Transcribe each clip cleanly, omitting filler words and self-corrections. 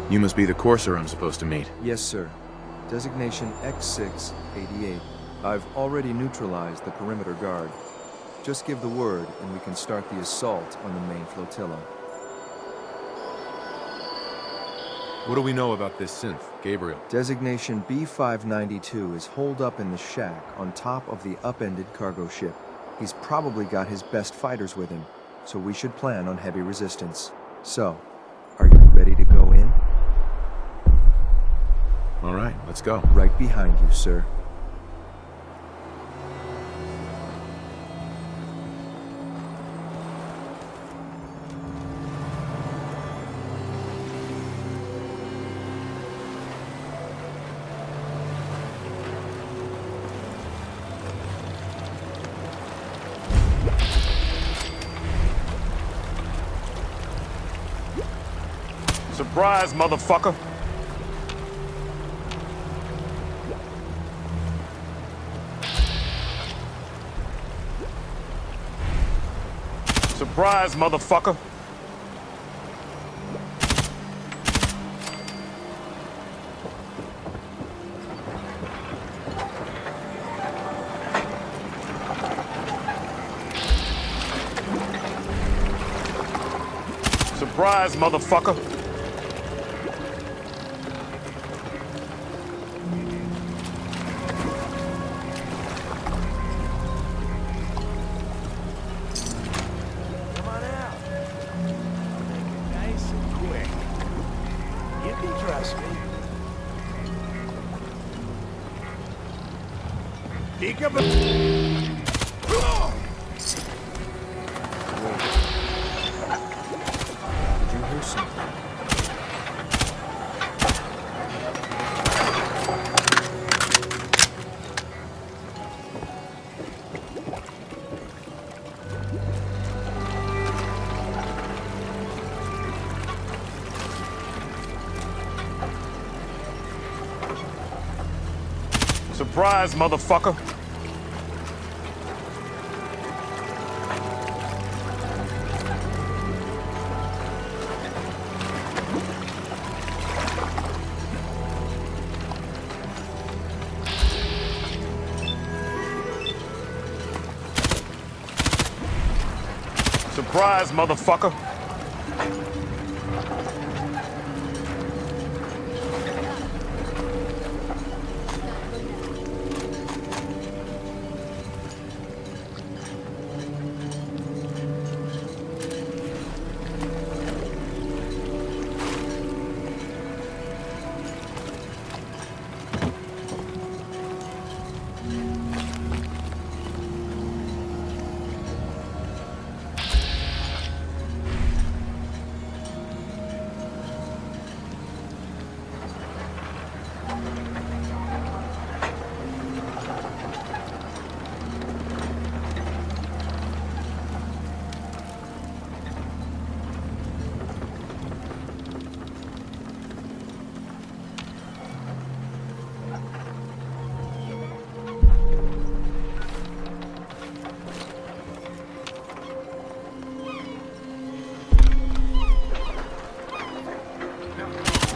You must be the courser I'm supposed to meet. Yes, sir. Designation X688. I've already neutralized the perimeter guard. Just give the word, and we can start the assault on the main flotilla. What do we know about this synth, Gabriel? Designation B592 is holed up in the shack on top of the upended cargo ship. He's probably got his best fighters with him, so we should plan on heavy resistance. So, are you ready to go in? All right, let's go. Right behind you, sir. Surprise, motherfucker! Surprise, motherfucker! Surprise, motherfucker! Did you hear something? Surprise, motherfucker! Surprise, motherfucker!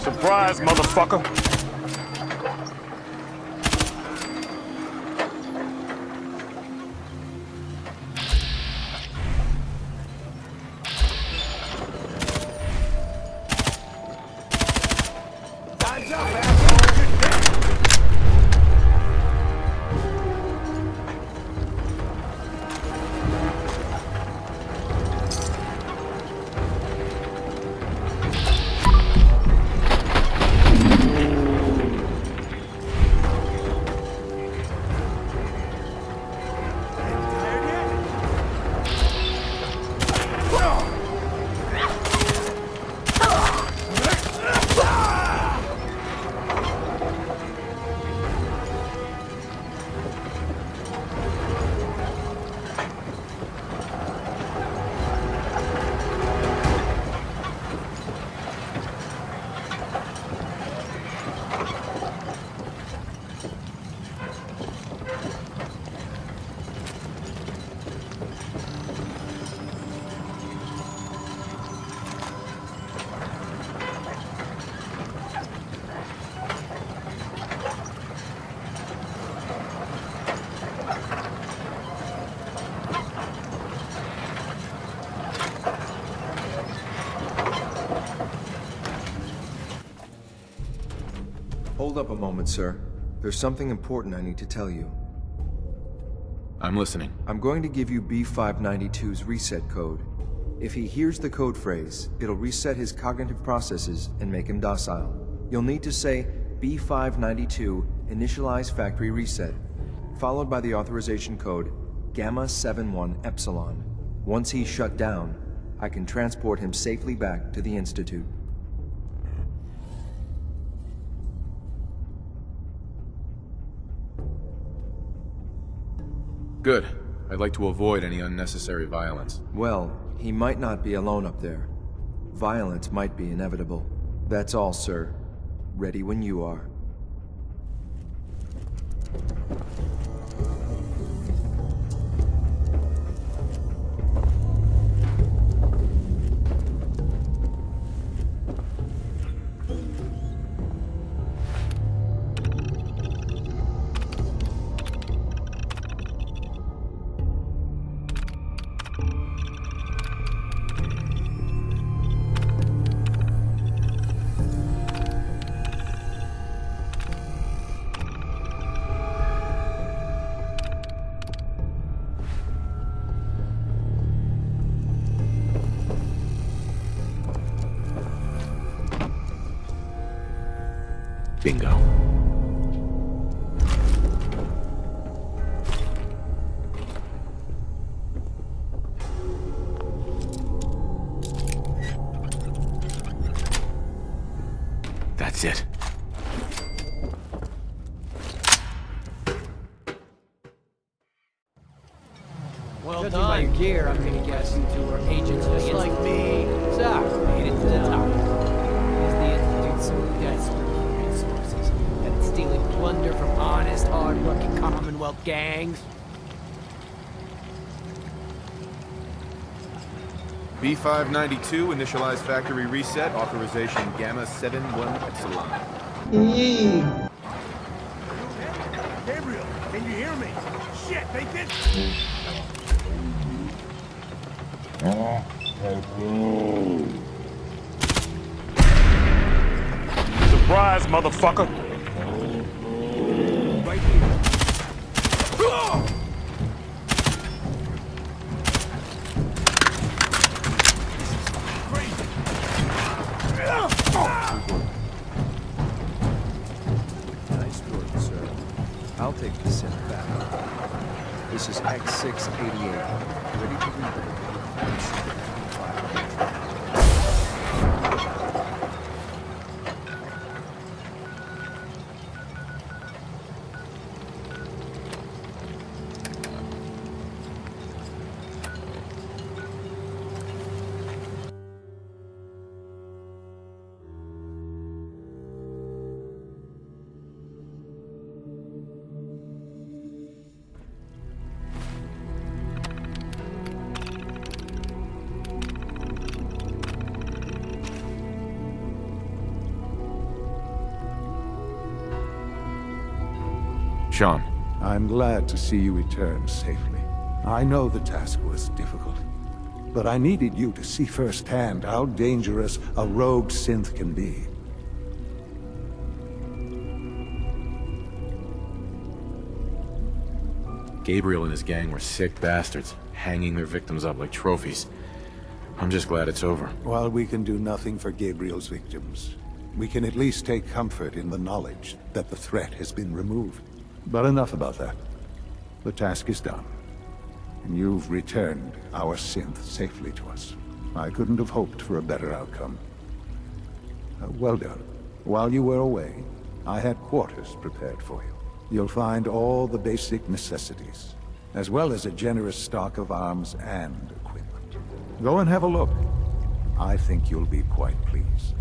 Surprise, motherfucker! Time's up, asshole! Hold up a moment, sir. There's something important I need to tell you. I'm listening. I'm going to give you B592's reset code. If he hears the code phrase, it'll reset his cognitive processes and make him docile. You'll need to say B592 initialize factory reset, followed by the authorization code Gamma 71 Epsilon. Once he's shut down, I can transport him safely back to the Institute. Good. I'd like to avoid any unnecessary violence. Well, he might not be alone up there. Violence might be inevitable. That's all, sir. Ready when you are. Bingo. That's it. Well Judging by your done. gear, I'm gonna guess you two are agents Just against like me. So, made it to the top. Is the Institute so desperate for resources that it's stealing plunder from honest, hard-working Commonwealth gangs? B592 initialize factory reset authorization Gamma 71 Epsilon. Gabriel, can you hear me? Shit, they did. Surprise, motherfucker. Right here. Crazy. Nice work, sir. I'll take the synth back. This is X688. Ready to reboot. Sean. I'm glad to see you return safely. I know the task was difficult, but I needed you to see firsthand how dangerous a rogue synth can be. Gabriel and his gang were sick bastards, hanging their victims up like trophies. I'm just glad it's over. While we can do nothing for Gabriel's victims, we can at least take comfort in the knowledge that the threat has been removed. But enough about that. The task is done, and you've returned our synth safely to us. I couldn't have hoped for a better outcome. Well done. While you were away, I had quarters prepared for you. You'll find all the basic necessities, as well as a generous stock of arms and equipment. Go and have a look. I think you'll be quite pleased.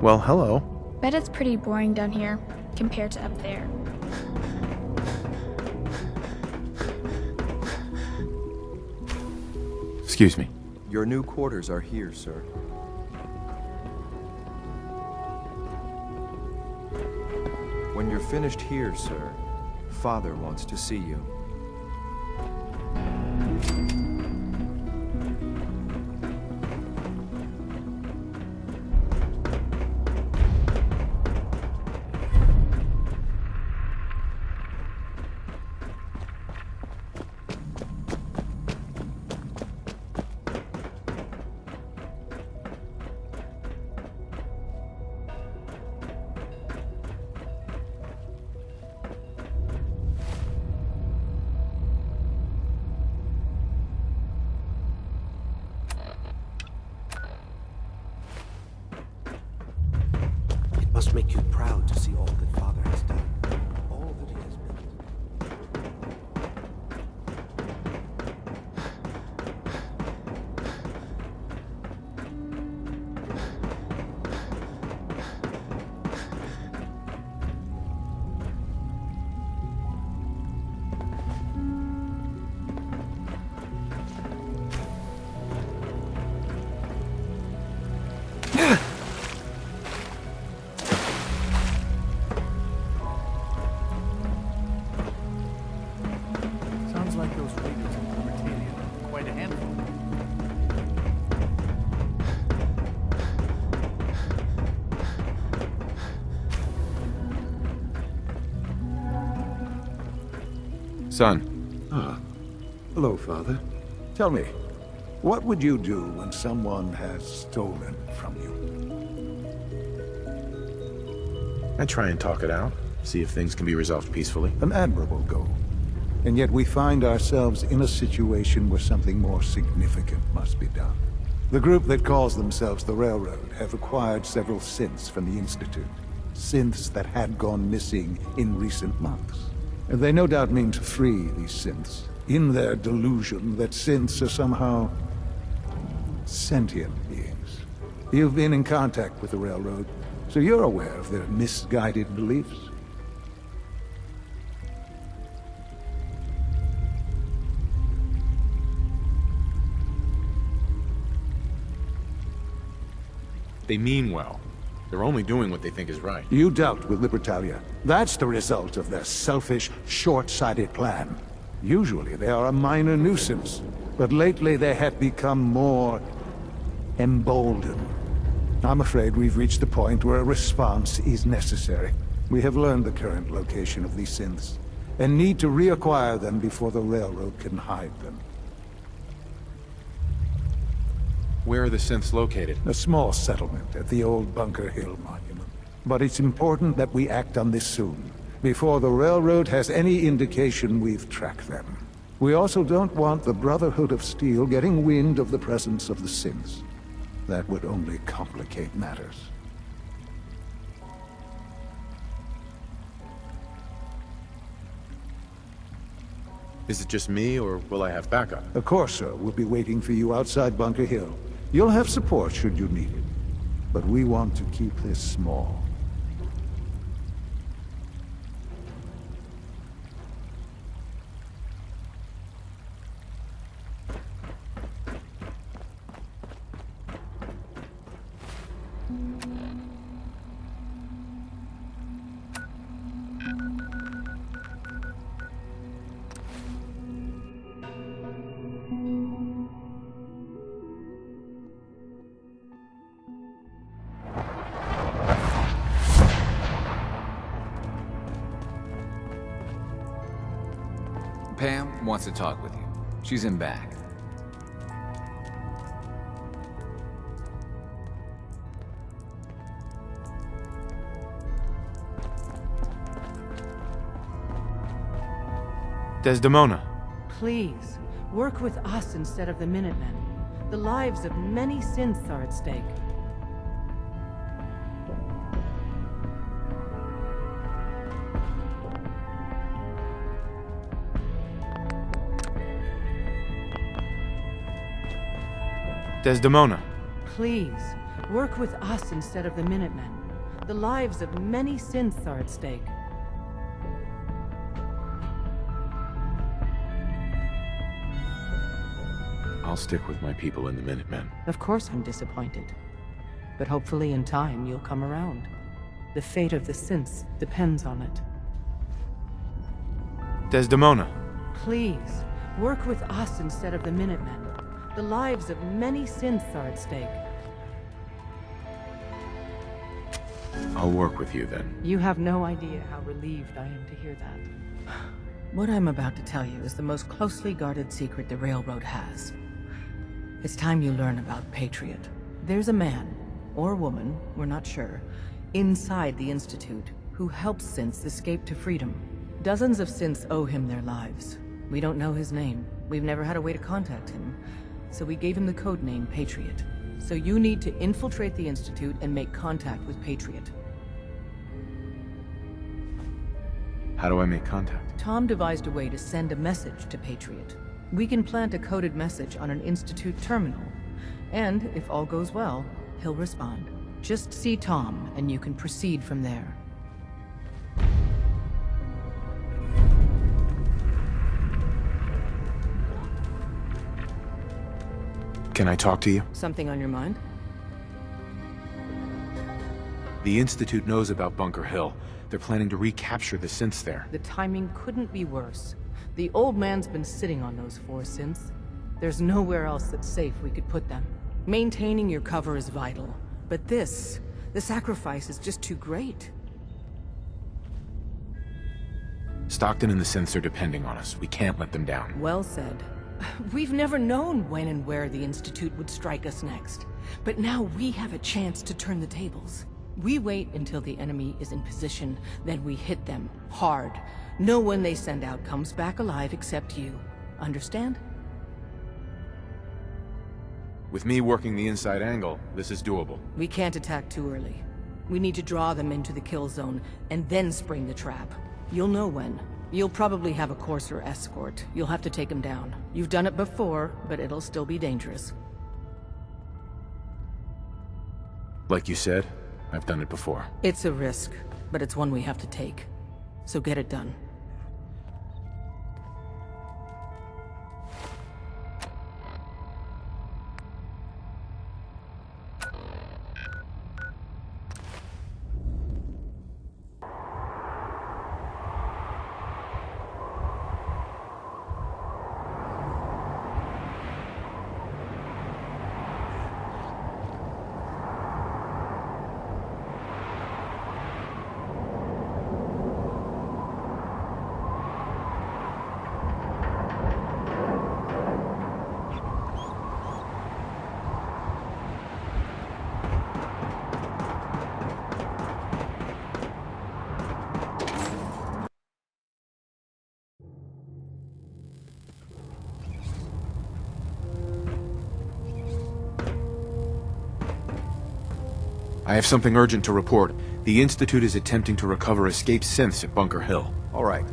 Well, hello. Bet it's pretty boring down here compared to up there. Excuse me. Your new quarters are here, sir. When you're finished here, sir, Father wants to see you. It must make you proud to see all that Father has done, all that he has built. Sounds like those raiders in Libertalia are quite a handful. Son, Ah. Hello, Father. Tell me, what would you do when someone has stolen from you? I try and talk it out, see if things can be resolved peacefully. An admirable goal. And yet we find ourselves in a situation where something more significant must be done. The group that calls themselves the Railroad have acquired several synths from the Institute. Synths that had gone missing in recent months. And they no doubt mean to free these synths, in their delusion that synths are somehow sentient beings. You've been in contact with the Railroad, so you're aware of their misguided beliefs. They mean well. They're only doing what they think is right. You dealt with Libertalia. That's the result of their selfish, short-sighted plan. Usually they are a minor nuisance, but lately they have become more emboldened. I'm afraid we've reached the point where a response is necessary. We have learned the current location of these synths, and need to reacquire them before the Railroad can hide them. Where are the synths located? A small settlement at the old Bunker Hill Monument. But it's important that we act on this soon, before the Railroad has any indication we've tracked them. We also don't want the Brotherhood of Steel getting wind of the presence of the synths. That would only complicate matters. Is it just me, or will I have backup? A Corsair will be waiting for you outside Bunker Hill. You'll have support should you need it. But we want to keep this small. Pam wants to talk with you. She's in back. Desdemona. Please, work with us instead of the Minutemen. The lives of many synths are at stake. Desdemona. Please, work with us instead of the Minutemen. The lives of many synths are at stake. I'll stick with my people in the Minutemen. Of course I'm disappointed. But hopefully in time you'll come around. The fate of the synths depends on it. Desdemona. Please, work with us instead of the Minutemen. The lives of many synths are at stake. I'll work with you then. You have no idea how relieved I am to hear that. What I'm about to tell you is the most closely guarded secret the Railroad has. It's time you learn about Patriot. There's a man, or woman, we're not sure, inside the Institute, who helps synths escape to freedom. Dozens of synths owe him their lives. We don't know his name. We've never had a way to contact him. So we gave him the codename Patriot. So you need to infiltrate the Institute and make contact with Patriot. How do I make contact? Tom devised a way to send a message to Patriot. We can plant a coded message on an Institute terminal. And, if all goes well, he'll respond. Just see Tom, and you can proceed from there. Can I talk to you? Something on your mind? The Institute knows about Bunker Hill. They're planning to recapture the synths there. The timing couldn't be worse. The old man's been sitting on those 4 synths. There's nowhere else that's safe we could put them. Maintaining your cover is vital. But the sacrifice is just too great. Stockton and the synths are depending on us. We can't let them down. Well said. We've never known when and where the Institute would strike us next. But now we have a chance to turn the tables. We wait until the enemy is in position, then we hit them hard. No one they send out comes back alive except you. Understand? With me working the inside angle, this is doable. We can't attack too early. We need to draw them into the kill zone, and then spring the trap. You'll know when. You'll probably have a Courser escort. You'll have to take them down. You've done it before, but it'll still be dangerous. Like you said, I've done it before. It's a risk, but it's one we have to take. So get it done. I have something urgent to report. The Institute is attempting to recover escaped synths at Bunker Hill. All right.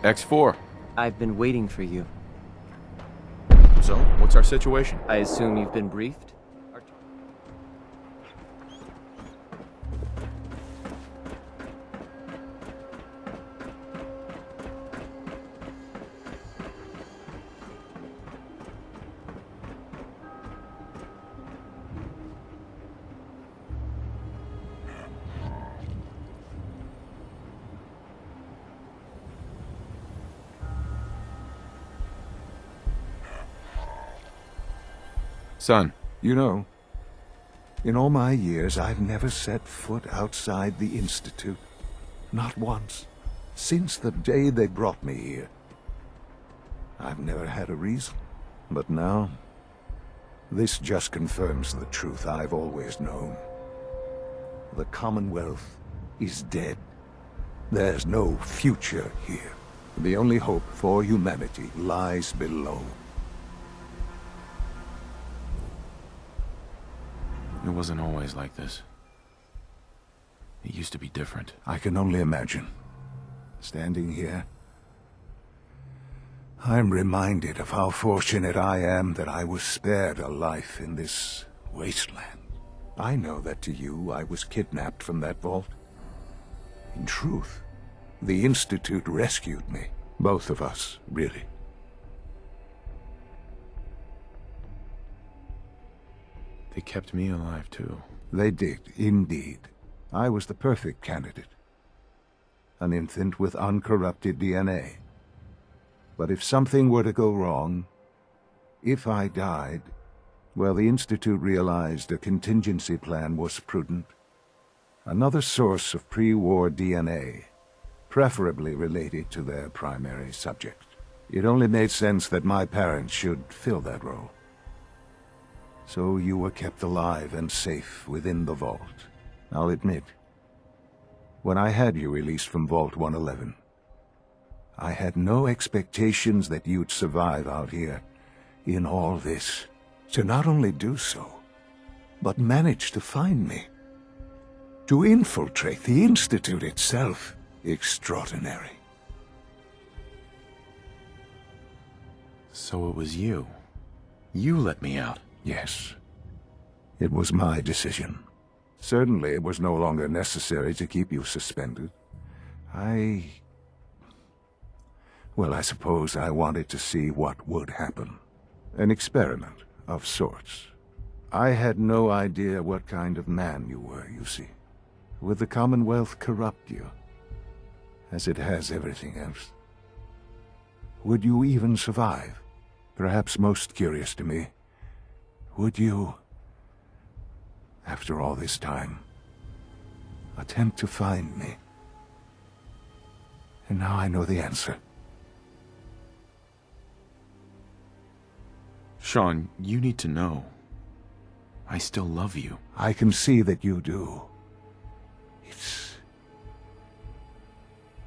X4. I've been waiting for you. So, what's our situation? I assume you've been briefed? Son. You know, in all my years, I've never set foot outside the Institute. Not once. Since the day they brought me here. I've never had a reason. But now, this just confirms the truth I've always known. The Commonwealth is dead. There's no future here. The only hope for humanity lies below. It wasn't always like this. It used to be different. I can only imagine. Standing here, I'm reminded of how fortunate I am that I was spared a life in this wasteland. I know that to you, I was kidnapped from that vault. In truth, the Institute rescued me. Both of us, really. They kept me alive, too. They did, indeed. I was the perfect candidate. An infant with uncorrupted DNA. But if something were to go wrong, if I died, well, the Institute realized a contingency plan was prudent. Another source of pre-war DNA, preferably related to their primary subject. It only made sense that my parents should fill that role. So you were kept alive and safe within the vault. I'll admit, when I had you released from Vault 111, I had no expectations that you'd survive out here in all this. To not only do so, but manage to find me. To infiltrate the Institute itself. Extraordinary. So it was you. You let me out. Yes. It was my decision. Certainly it was no longer necessary to keep you suspended. Well, I suppose I wanted to see what would happen. An experiment of sorts. I had no idea what kind of man you were, you see. Would the Commonwealth corrupt you, as it has everything else? Would you even survive? Perhaps most curious to me, would you, after all this time, attempt to find me? And now I know the answer. Sean, you need to know. I still love you. I can see that you do.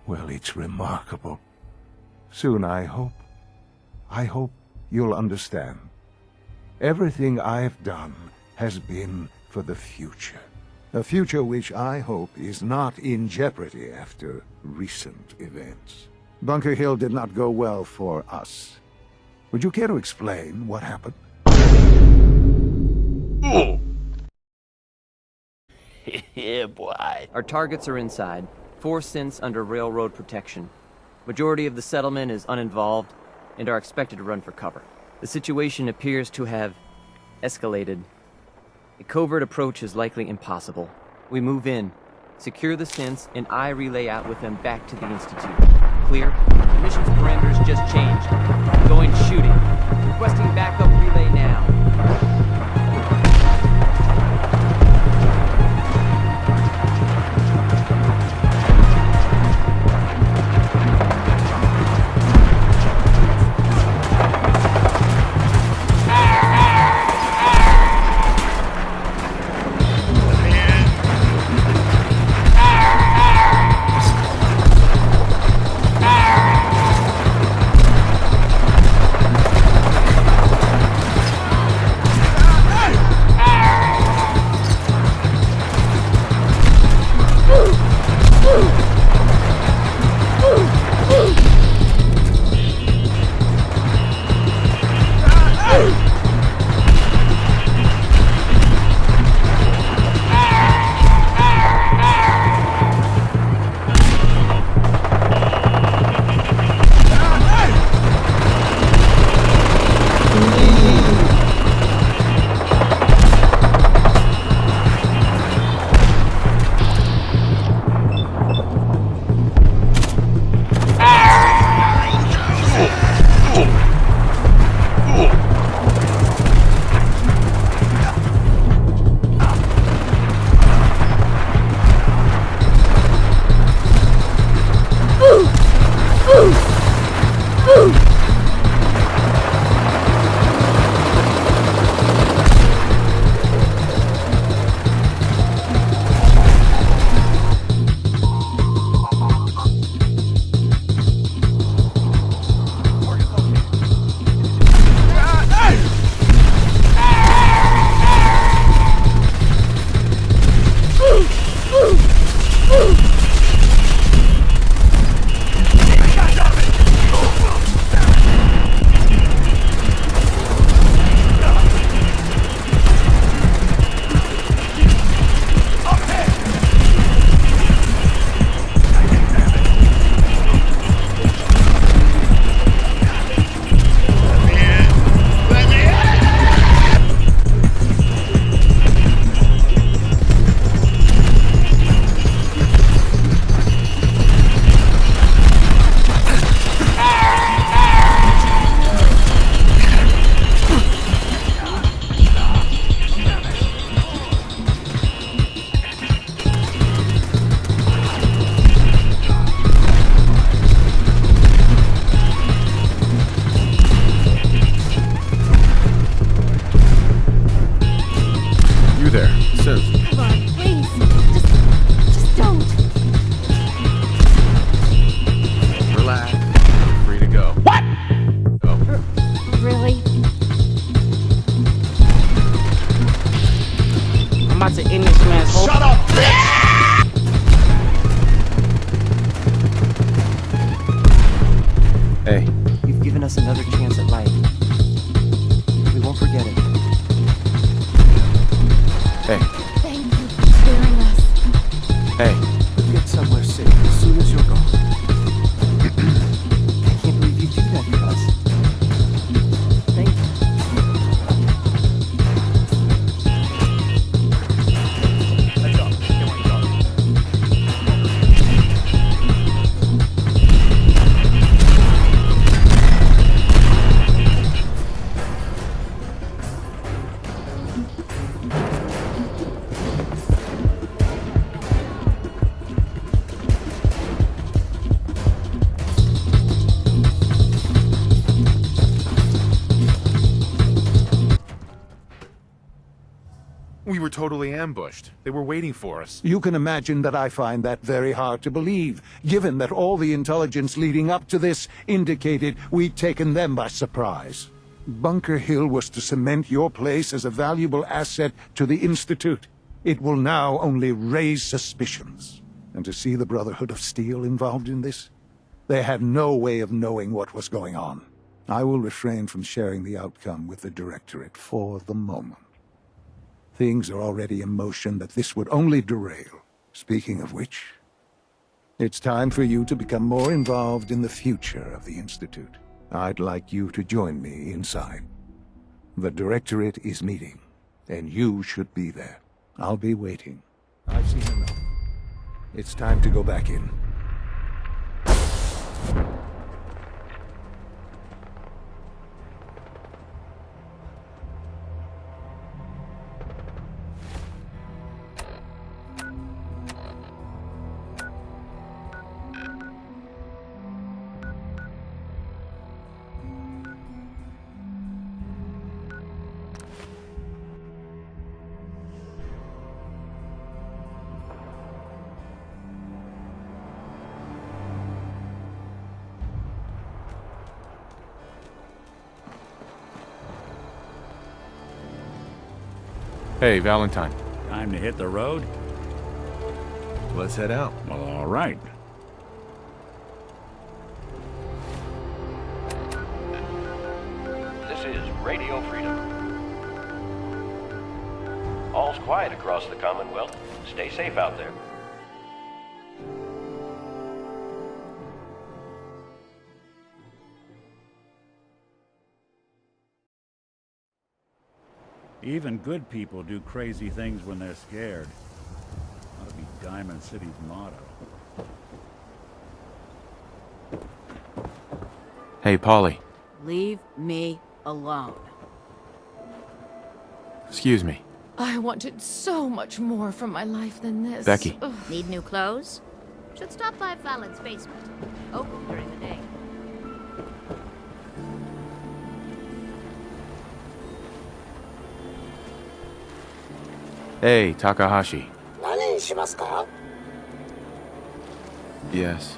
Well, it's remarkable. Soon, I hope you'll understand. Everything I've done has been for the future. A future which I hope is not in jeopardy after recent events. Bunker Hill did not go well for us. Would you care to explain what happened? Yeah, boy. Our targets are inside. 4 synths under railroad protection. Majority of the settlement is uninvolved and are expected to run for cover. The situation appears to have escalated. A covert approach is likely impossible. We move in, secure the synths, and I relay out with them back to the Institute. Clear? The mission's parameters just changed. Going shooting. Requesting backup relay now. totally ambushed. They were waiting for us. You can imagine that I find that very hard to believe, given that all the intelligence leading up to this indicated we'd taken them by surprise. Bunker Hill was to cement your place as a valuable asset to the Institute. It will now only raise suspicions. And to see the Brotherhood of Steel involved in this? They had no way of knowing what was going on. I will refrain from sharing the outcome with the Directorate for the moment. Things are already in motion that this would only derail. Speaking of which, it's time for you to become more involved in the future of the Institute. I'd like you to join me inside. The Directorate is meeting, and you should be there. I'll be waiting. I've seen enough. It's time to go back in. Hey, Valentine. Time to hit the road? Let's head out. Well, all right. This is Radio Freedom. All's quiet across the Commonwealth. Stay safe out there. Even good people do crazy things when they're scared. Ought to be Diamond City's motto. Hey, Polly. Leave me alone. Excuse me. I wanted so much more from my life than this. Becky. Ugh. Need new clothes? Should stop by Fallon's basement. Open during the day. Hey, Takahashi. Yes.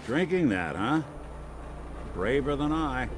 Drinking that, huh? Braver than I.